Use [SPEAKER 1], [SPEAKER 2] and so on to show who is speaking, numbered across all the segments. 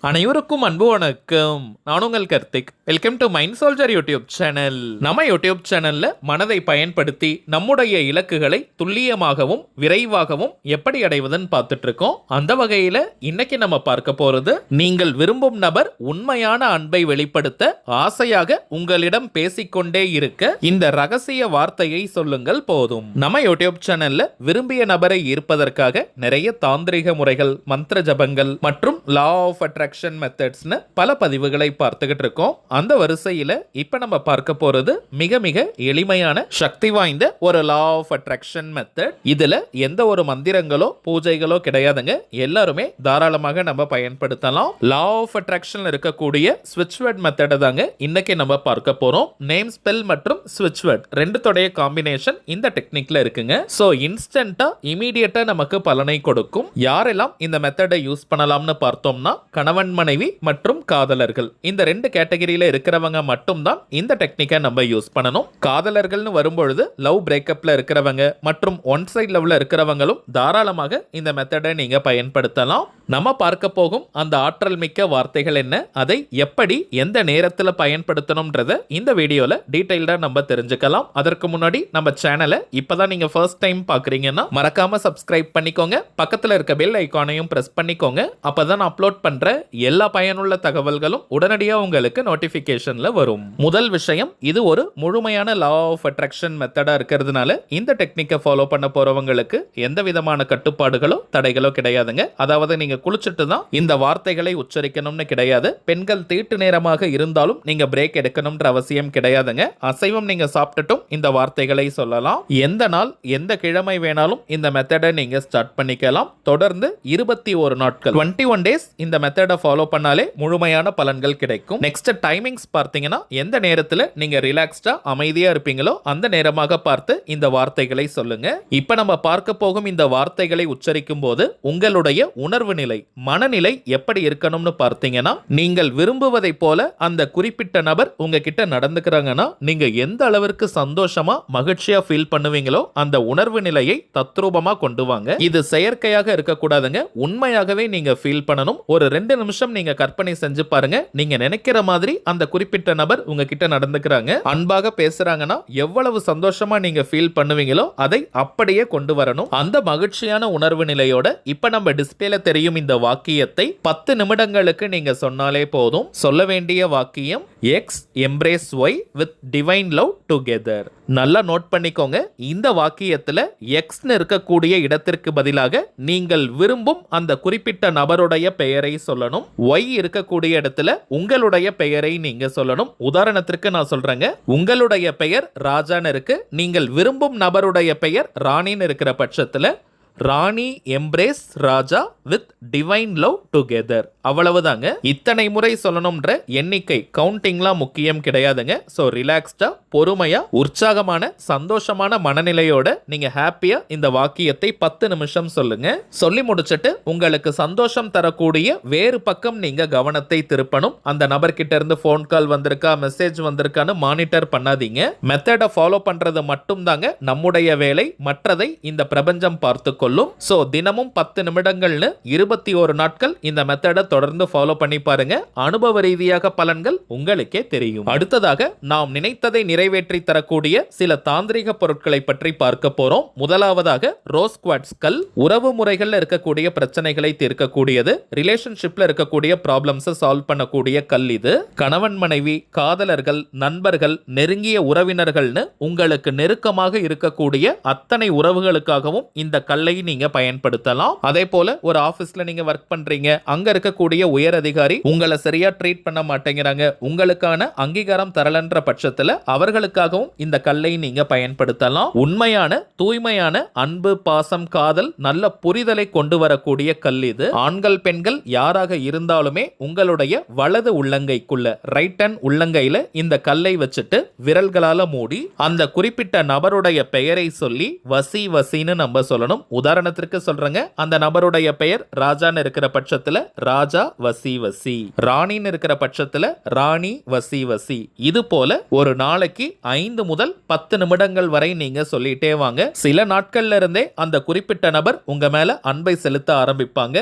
[SPEAKER 1] அனைவருக்கும் அன்பு வணக்கம். நான் உங்கள் Karthik. Welcome to mind soldier YouTube channel. நம்ம யூடியூப் சேனல்ல மனதை பயன்படுத்தி நம்முடைய இலக்குகளை துல்லியமாகவும் விரைவாகவும் எப்படி அடைவதுன்னு பார்த்துட்டு இருக்கோம். அந்த வகையில இன்னைக்கு நம்ம பார்க்க போறது, நீங்கள் விரும்பும் நபர் உண்மையான அன்பை வெளிப்படுத்த ஆசையாக உங்களிடம் பேசிக்கொண்டே இருக்க இந்த ரகசிய வார்த்தையை சொல்லுங்கள் போதும். நம்ம யூடியூப் சேனல்ல விரும்பிய நபரை ஈர்ப்பதற்காக நிறைய தாந்திரிக முறைகள், மந்திர ஜபங்கள் மற்றும் லா ஆஃப் அட்ராக்ஷன் மெத்தட்ஸ்னு பல பதிவுகளை பார்த்துக்கிட்டு இருக்கோம். அந்த வரிசையில இப்ப நம்ம பார்க்க போறது மிக மிக எளிமையான சக்தி வாய்ந்த ஒரு லா ஆஃப் அட்ராக்ஷன் மெத்தட். இதுல எந்த ஒரு மந்திரங்களோ பூஜைகளோ கிடையாதுங்க. எல்லாருமே தாராளமாக நம்ம பயன்படுத்தலாம். லா ஆஃப் அட்ராக்ஷன் இருக்கக்கூடிய ஸ்விட்ச் வேர்ட் மெத்தட் தாங்க இன்னைக்கு நம்ம பார்க்க போறோம். நேம் ஸ்பெல் மற்றும் ஸ்விட்ச் வேர்ட் ரெண்டுத்தோடைய காம்பினேஷன் இந்த டெக்னிக்ல இருக்குங்க. சோ இன்ஸ்டன்டா இமீடியட்டா நமக்கு பலனை கொடுக்கும். யாரெல்லாம் இந்த மெத்தடை யூஸ் பண்ணலாம்னு பார்த்தோம்னா, கணவன் மனைவி மற்றும் காதலர்கள், இந்த ரெண்டு கேட்டகரியில இருக்கிறவங்க மட்டும் தான் இந்த டெக்னிக்கை நம்ம யூஸ் பண்ணணும். காதலர்கள்னு வரும்பொழுது லவ் பிரேக்கப்ல இருக்கிறவங்க மற்றும் ஒன் சைட் லவ்ல இருக்கிறவங்களும் தாராளமாக இந்த மெத்தடை நீங்க பயன்படுத்தலாம். நம்ம பார்க்க போகும் அந்த ஆற்றல் மிக்க வார்த்தைகள் என்ன, அதை எப்படி எந்த நேரத்தில் பயன்படுத்தணும்ன்றத இந்த வீடியோல டீடைல்டா நம்ம தெரிஞ்சுக்கலாம். அதற்கு முன்னாடி நம்ம சேனலை இப்பதான் நீங்க ஃபர்ஸ்ட் டைம் பாக்குறீங்கன்னா மறக்காம சப்ஸ்கிரைப் பண்ணிக்கோங்க. பக்கத்துல இருக்க பெல் ஐகானையும் பிரஸ் பண்ணிக்கோங்க. அப்பதான் அப்லோட் பண்ற எல்லா பயனுள்ள தகவல்களும் உடனடியா உங்களுக்கு நோட்டிபிகேஷன்ல வரும். முதல் விஷயம், இது ஒரு முழுமையான லா ஆஃப் அட்ராக்ஷன் மெத்தடா இருக்கிறதுனால இந்த டெக்னிக்கை ஃபாலோ பண்ண போறவங்களுக்கு எந்த விதமான கட்டுப்பாடுகளோ தடைகளோ கிடையாதுங்க. அதாவது நீங்க குளிச்சுட்டு தான் இந்த வார்த்தைகளை உச்சரிக்கணும்னு கிடையாது. பெண்கள் தீட்டு நேரமாக இருந்தாலும் நீங்க பிரேக் எடுக்கணும்ன்ற அவசியம் கிடையாதுங்க. அசைவம் நீங்க சாப்பிட்டுட்டும் இந்த வார்த்தைகளை சொல்லலாம். எந்த நாள் எந்த கிழமை வேணாலும் இந்த மெத்தடை நீங்க ஸ்டார்ட் பண்ணிக்கலாம். தொடர்ந்து 21 நாட்கள் 21 டேஸ் இந்த மெத்தடை ஃபாலோ பண்ணாலே முழுமையான பலன்கள் கிடைக்கும். நெக்ஸ்ட் டைமிங்ஸ் பார்த்தீங்கன்னா, எந்த நேரத்தில் நீங்க ரிலாக்ஸ்டா அமைதியா இருப்பீங்களோ அந்த நேரமாக பார்த்து இந்த வார்த்தைகளை சொல்லுங்க. இப்ப நம்ம பார்க்க போகும் இந்த வார்த்தைகளை உச்சரிக்கும் போது உங்களுடைய உணர்வு நிலை, மனநிலை எப்படி இருக்கணும்னு பார்த்தீங்கன்னா, நீங்கள் விரும்புவதை போல அந்த குறிப்பிட்ட நபர் உங்ககிட்ட நடந்துக்கிறாங்கன்னா நீங்க எந்த அளவிற்கு சந்தோஷமா மகிழ்ச்சியா ஃபீல் பண்ணுவீங்களோ அந்த உணர்வு நிலையை தத்ரூபமா கொண்டு வாங்க. இது செயற்கையாக இருக்கக்கூடாதுங்க. உண்மையாகவே நீங்க ஃபீல் பண்ணணும். ஒரு 2 நிமிஷம் நீங்க கற்பனை செஞ்சு பாருங்க. நீங்க நினைக்கிற மாதிரி அந்த குறிப்பிட்ட நபர் உங்ககிட்ட நடந்துக்கிறாங்க, அன்பாக பேசுறாங்கன்னா எவ்வளவு சந்தோஷமா நீங்க ஃபீல் பண்ணுவீங்களோ அதை அப்படியே கொண்டு வரணும். அந்த மகிழ்ச்சியான உணர்வு நிலையோட இப்ப நம்ம டிஸ்பிளேல தெரியும் இந்த வாக்கியத்தை 10 நிமிடங்களுக்கு நீங்க சொன்னாலே போதும். சொல்ல வேண்டிய வாக்கியம், X embrace Y with divine love together. நல்லா நோட் பண்ணிக்கோங்க. இந்த வாக்கியத்துல எக்ஸ்னு இருக்கக்கூடிய இடத்திற்கு பதிலாக நீங்கள் விரும்பும் அந்த குறிப்பிட்ட நபருடைய பெயரை சொல்லணும். ஒய் இருக்கக்கூடிய இடத்துல உங்களுடைய பெயரை நீங்க சொல்லணும். உதாரணத்திற்கு நான் சொல்றேங்க, உங்களுடைய பெயர் ராஜான்னு இருக்கு, நீங்கள் விரும்பும் நபருடைய பெயர் ராணின்னு இருக்கிற பட்சத்துல Rani embrace Raja with divine love together. அவ்வளவுதாங்க. இத்தனை முறை சொல்லணும்ன்ற எண்ணிக்கை கவுண்டிங்லாம் முக்கியம் கிடையாதுங்க. ஸோ ரிலாக்ஸ்டா, பொறுமையா, உற்சாகமான, சந்தோஷமான மனநிலையோட நீங்க ஹாப்பியா இந்த வாக்கியத்தை 10 நிமிஷம் சொல்லுங்க. சொல்லி முடிச்சிட்டு உங்களுக்கு சந்தோஷம் தரக்கூடிய வேறு பக்கம் நீங்க கவனத்தை திருப்பணும். அந்த நபர்கிட்ட இருந்து போன் கால் வந்திருக்கா, மெசேஜ் வந்திருக்கான்னு மானிட்டர் பண்ணாதீங்க. மெத்தடை ஃபாலோ பண்றது மட்டும் தாங்க நம்முடைய வேலை. மற்றதை இந்த பிரபஞ்சம் பார்த்துக்கொள்ளும். சோ தினமும் 10 நிமிடங்கள்னு 21 நாட்கள் இந்த மெத்தடை தொடர்ந்து ஃபாலோ பண்ணி பாருங்க. அனுபவ ரீதியாக பலன்கள் உங்களுக்கே தெரியும். அடுத்ததாக நாம் நினைத்ததை நிறைவேற்றி தரக்கூடிய சில தாந்திரிக பொருட்களை பற்றி பார்க்க போறோம். முதலாவதாக ரோஸ் குவார்ட்ஸ் கல். உறவு முறைகள்ல இருக்கக்கூடிய பிரச்சனைகளை தீர்க்கக்கூடியது, ரிலேஷன்ஷிப்ல இருக்கக்கூடிய ப்ராப்ளம்ஸ் சால்வ் பண்ணக்கூடிய கல் இது. கணவன் மனைவி, காதலர்கள், நண்பர்கள், நெருங்கிய உறவினர்கள்னு உங்களுக்கு நெருக்கமாக இருக்கக்கூடிய அத்தனை உறவுகளுக்காகவும் இந்த கல்லை நீங்க பயன்படுத்தலாம். அதே போல ஒரு ஆபீஸ்ல நீங்க ஒர்க் பண்றீங்க, அங்க இருக்கக்கூடிய உயர் அதிகாரி உங்களை சரியா ட்ரீட் பண்ண மாட்டேங்கிறாங்க, உங்களுக்கான அங்கீகாரம் தரலன்ற பட்சத்துல அவர்களுக்காகவும் இந்த கல்லை நீங்க பயன்படுத்தலாம். உண்மையான தூய்மையான அன்பு, பாசம், காதல், நல்ல புரிதலை கொண்டு வரக்கூடிய கல் இது. ஆண்கள் பெண்கள் யாராக இருந்தாலுமே உங்களுடைய வலது உள்ளங்கைக்குள்ள, ரைட் ஹேண்ட் உள்ளங்கையில இந்த கல்லை வச்சுட்டு விரல்களால மூடி அந்த குறிப்பிட்ட நபருடைய பெயரை சொல்லி வசி வசின்னு நம்ம சொல்லணும். உதாரணத்திற்கு சொல்றேங்க, அந்த நபருடைய பெயர் ராஜான்னு இருக்கிற பட்சத்துல ராஜா வசி வசி, ராணின்னு இருக்கிற பட்சத்துல ராணி வசி வசி. இது போல ஒரு நாளைக்கு 5 முதல் 10 நிமிடங்கள் வரை நீங்க சொல்லிட்டே வாங்க. சில நாட்கள்ல இருந்தே அந்த குறிப்பிட்ட நபர் உங்க மேல அன்பை செலுத்த ஆரம்பிப்பாங்க.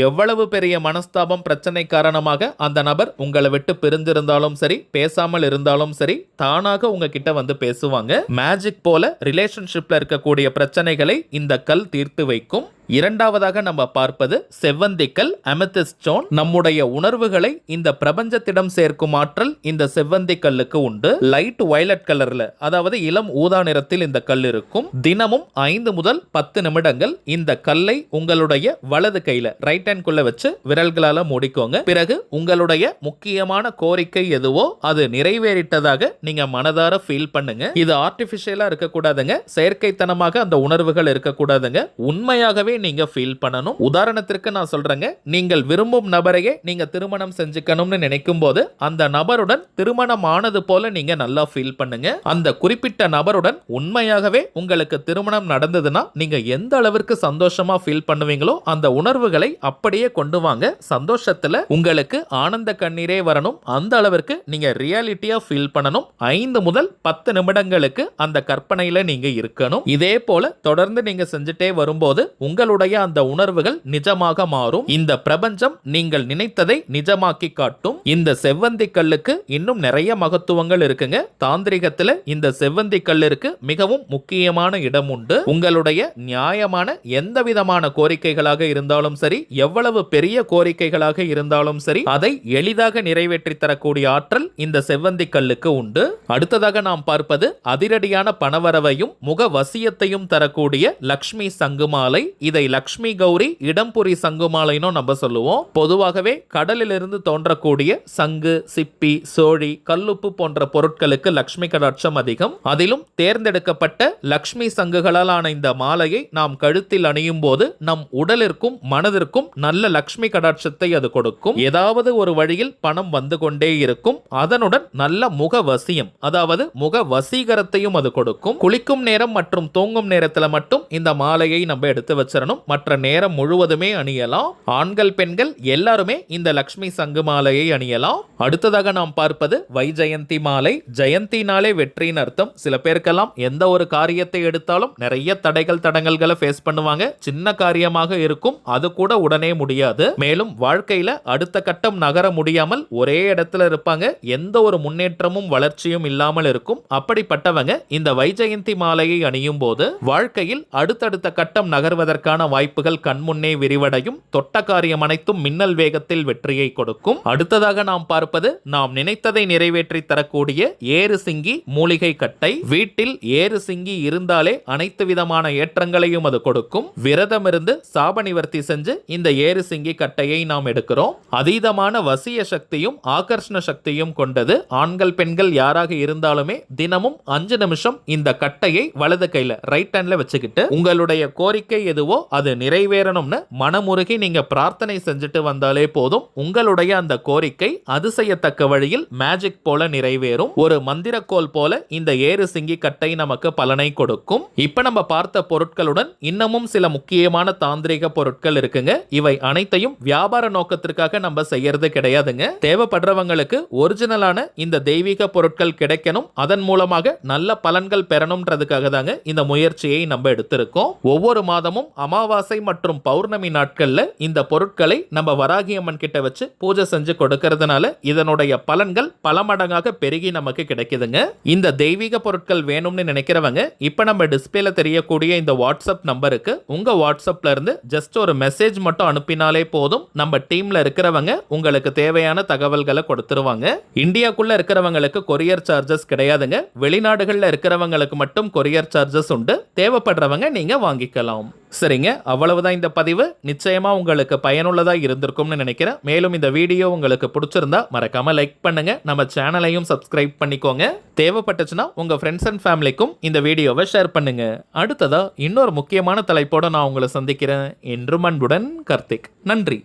[SPEAKER 1] எவ்வளவு பெரிய மனஸ்தாபம் பிரச்சனை காரணமாக அந்த நபர் உங்களை விட்டு பிரிந்திருந்தாலும் சரி, பேசாமல் இருந்தாலும் சரி, தானாக உங்ககிட்ட வந்து பேசுவாங்க. மேஜிக் போல ரிலேஷன்ஷிப்ல இருக்கக்கூடிய பிரச்சனைகளை இந்த கல் தீர்த்து வைக்கும். இரண்டாவதாக நம்ம பார்ப்பது செவ்வந்திக்கல் அமெத்திஸ்ட் ஸ்டோன். நம்முடைய உணர்வுகளை இந்த பிரபஞ்சத்திடம் சேர்க்கும் ஆற்றல் இந்த செவ்வந்திக்கல்லுக்கு உண்டு. லைட் வயலட் கலர்ல, அதாவது இளம் ஊதா நிறத்தில் இந்த கல் இருக்கும். தினமும் 5 முதல் 10 நிமிடங்கள் இந்த கல்லை உங்களுடைய வலது கையில ரைட் ஹேண்ட் குள்ள வச்சு விரல்களால மூடிக்கோங்க. பிறகு உங்களுடைய முக்கியமான கோரிக்கை எதுவோ அது நிறைவேறிட்டதாக நீங்க மனதார ஃபீல் பண்ணுங்க. இது ஆர்டிபிஷியலா இருக்கக்கூடாதுங்க, செயற்கைத்தனமாக அந்த உணர்வுகள் இருக்கக்கூடாதுங்க, உண்மையாகவே நீங்க ஃபீல் பண்ணணும். உதாரணத்திற்கு நான் சொல்றேங்க, நீங்கள் விரும்பும் நபரையே நீங்க திருமணம் செஞ்சுக்கணும்னு நினைக்கும் போது அந்த நபருடன் திருமணம் ஆனது போல நீங்க நல்லா ஃபீல் பண்ணுங்க. அந்த குறிப்பிட்ட நபருடன் உண்மையாகவே உங்களுக்கு திருமணம் நடந்ததுன்னா நீங்க எந்த அளவிற்கு சந்தோஷமா ஃபீல் பண்ணுவீங்களோ அந்த உணர்வுகளை அப்படியே கொண்டு வாங்க. சந்தோஷத்துல உங்களுக்கு ஆனந்த கண்ணீரே வரணும். அந்த அளவிற்கு நீங்க ரியாலிட்டியா ஃபீல் பண்ணணும். 5 முதல் 10 நிமிடங்களுக்கு அந்த கற்பனையில நீங்க இருக்கணும். இதே போல தொடர்ந்து நீங்க செஞ்சுட்டே வரும்போது உங்களுடைய அந்த உணர்வுகள் நிஜமாக மாறும். இந்த பிரபஞ்சம் நீங்கள் நினைத்ததை நிஜமாக்கி காட்டும். இந்த செவ்வந்தி கல்லுக்கு இன்னும் நிறைய மகத்துவங்கள் இருக்குங்க. தாந்திரிகத்துல இந்த செவ்வந்தி கல்லுக்கு மிகவும் முக்கியமான இடம் உண்டு. உங்களுடைய நியாயமான எந்த விதமான கோரிக்கைகளாக இருந்தாலும் சரி, எவ்வளவு பெரிய கோரிக்கைகளாக இருந்தாலும் சரி, அதை எளிதாக நிறைவேற்றி தரக்கூடிய ஆற்றல் இந்த செவ்வந்தி கல்லுக்கு உண்டு. அடுத்ததாக நாம் பார்ப்பது அதிரடியான பணவரவையும் முக வசியத்தையும் தரக்கூடிய லக்ஷ்மி சங்குமாலை. இதை லக்ஷ்மி கௌரி இடம்புரி சங்குமாலைன்னு நம்ம சொல்லுவோம். பொதுவாகவே கடலிலிருந்து தோன்றக்கூடிய சங்கு, சிப்பி, சோழி, கல்லுப்பு போன்ற பொருட்களுக்கு லக்ஷ்மி கடாட்சம் அதிகம். அதிலும் தேர்ந்தெடுக்கப்பட்ட லக்ஷ்மி சங்குகளால் ஆன இந்த மாலையை நாம் கழுத்தில் அணியும் போது நம் உடலிற்கும் மனதிற்கும் நல்ல லக்ஷ்மி கடாட்சத்தை அது கொடுக்கும். ஏதாவது ஒரு வழியில் பணம் வந்து கொண்டே இருக்கும். அதனுடன் நல்ல முக வசியம், அதாவது முக வசீகரத்தையும் அது கொடுக்கும். குளிக்கும் நேரம் மற்றும் தூங்கும் நேரத்தில் மட்டும் இந்த மாலையை நம்ம எடுத்து வச்சிடணும். மற்ற நேரம் முழுவதுமே அணியலாம். ஆண்கள் பெண்கள் எல்லாருமே இந்த லக்ஷ்மி சங்கு மாலையை அணியலாம். அடுத்ததாக நாம் பார்ப்பது வைஜெயந்தி மாலை. ஜெயந்தினாலே வெற்றியின் அர்த்தம். சில பேருக்கெல்லாம் எந்த ஒரு காரியத்தை எடுத்தாலும் நிறைய தடங்கல்களை ஃபேஸ் பண்ணுவாங்க. சின்ன காரியமாக இருக்கும், அது கூட உடனே முடியாது. மேலும் வாழ்க்கையில அடுத்த கட்டம் நகர முடியாமல் ஒரே இடத்துல இருப்பாங்க. எந்த ஒரு முன்னேற்றமும் வளர்ச்சியும் இல்லாமல் இருக்கும். அப்படிப்பட்டவங்க இந்த வைஜெயந்தி மாலையை அணியும் போது வாழ்க்கையில் அடுத்தடுத்த கட்டம் நகர்வதற்கான வாய்ப்புகள் கண்முன்னே விரிவடையும். தொட்ட காரியம் அனைத்தும் மின்னல் வேகத்தில் வெற்றியை கொடுக்கும். அடுத்ததாக நாம் பார்ப்பது நாம் நினைத்ததை நிறைவேற்றி தரக்கூடிய ஏறு சிங்கி மூலிகை கட்டை. வீட்டில் ஏறு சிங்கி இருந்தாலே அனைத்து விதமான ஏற்றங்களையும் அது கொடுக்கும். விரதம் இருந்து சாப நிவர்த்தி செஞ்சு இந்த ஏறு சிங்கி கட்டையை நாம் எடுக்கிறோம். அதீதமான வசிய சக்தியும் ஆகர்ஷண சக்தியும் கொண்டது. ஆண்கள் பெண்கள் யாராக இருந்தாலுமே தினமும் 5 நிமிஷம் இந்த கட்டையை வலது கையில ரைட் ஹேண்ட்ல வச்சுக்கிட்டு உங்களுடைய கோரிக்கை எதுவோ அது நிறைவேறணும்னு மனமுருகி நீங்க பிரார்த்தனை செஞ்சுட்டு வந்தாலே போதும். உங்களுடைய அந்த கோரிக்கை அதிசயத்தக்க வழியில் மேஜிக் போல நிறைவேறும். ஒரு மந்திரக்கோல் போல இந்த ஏறு சிங்கி கட்டை நமக்கு பலனை கொடுக்கும். இப்ப நம்ம பார்த்த பொருட்களுடன் இன்னமும் சில முக்கியமான தாந்திரிக பொருட்கள் இருக்குங்க. இவை அனைத்தையும் வியாபார நோக்கத்திற்காக நம்ம செய்யறது கிடையாதுங்க. தேவைப்படுறவங்களுக்கு ஒரிஜினலான இந்த தெய்வீக பொருட்கள் கிடைக்கணும், அதன் மூலமாக நல்ல பலன்கள் பெறணும்ன்றதுக்காக தாங்க இந்த முயற்சியை நம்ம எடுத்திருக்கோம். ஒவ்வொரு மாதமும் அமாவாசை மற்றும் பௌர்ணமி நாட்கள்ல இந்த பொருட்களை நம்ம வராகி அம்மன் கிட்ட வச்சு பூஜை செஞ்சு கொடுக்கறதுனால இதனுடைய பலன்கள் பல மடங்காக பெருகி நமக்கு கிடைக்குதுங்க. இந்த தெய்வீக பொருட்கள் வேணும்னு நினைக்கிறவங்க இப்ப நம்ம டிஸ்பிளேல தெரியக்கூடிய இந்த வாட்ஸ்அப் நம்பருக்கு உங்க வாட்ஸ்அப்ல இருந்து ஜஸ்ட் ஒரு மெசேஜ் மட்டும் அனுப்பினாலே போதும். நம்ம டீம்ல இருக்கிறவங்க உங்களுக்கு தேவையான தகவல்களை கொடுத்துருவாங்க. இந்தியாக்குள்ள இருக்கிறவங்களுக்கு கொரியர் சார்ஜஸ் கிடையாதுங்க. வெளிநாடுகள்ல இருக்கிறவங்களுக்கு மட்டும் கொரியர் சார்ஜஸ் உண்டு. தேவைப்படுறவங்க நீங்க வாங்கிக்கலாம். சரிங்க, அவ்வளவுதான் இந்த பதிவு. நிச்சயமா உங்களுக்கு பயனுள்ளதா இருந்திருக்கும்னு நினைக்கிறேன். மேலும் இந்த வீடியோ உங்களுக்கு பிடிச்சிருந்தா மறக்காம லைக் பண்ணுங்க, நம்ம சேனலையும் சப்ஸ்கிரைப் பண்ணிக்கோங்க. தேவைப்பட்டுச்சுன்னா உங்க ஃப்ரெண்ட்ஸ் அண்ட் ஃபேமிலிக்கும் இந்த வீடியோவை ஷேர் பண்ணுங்க. அடுத்ததா இன்னொரு முக்கியமான தலைப்போட நான் உங்களை சந்திக்கிறேன். என்றும் அன்புடன் கார்த்திக். நன்றி.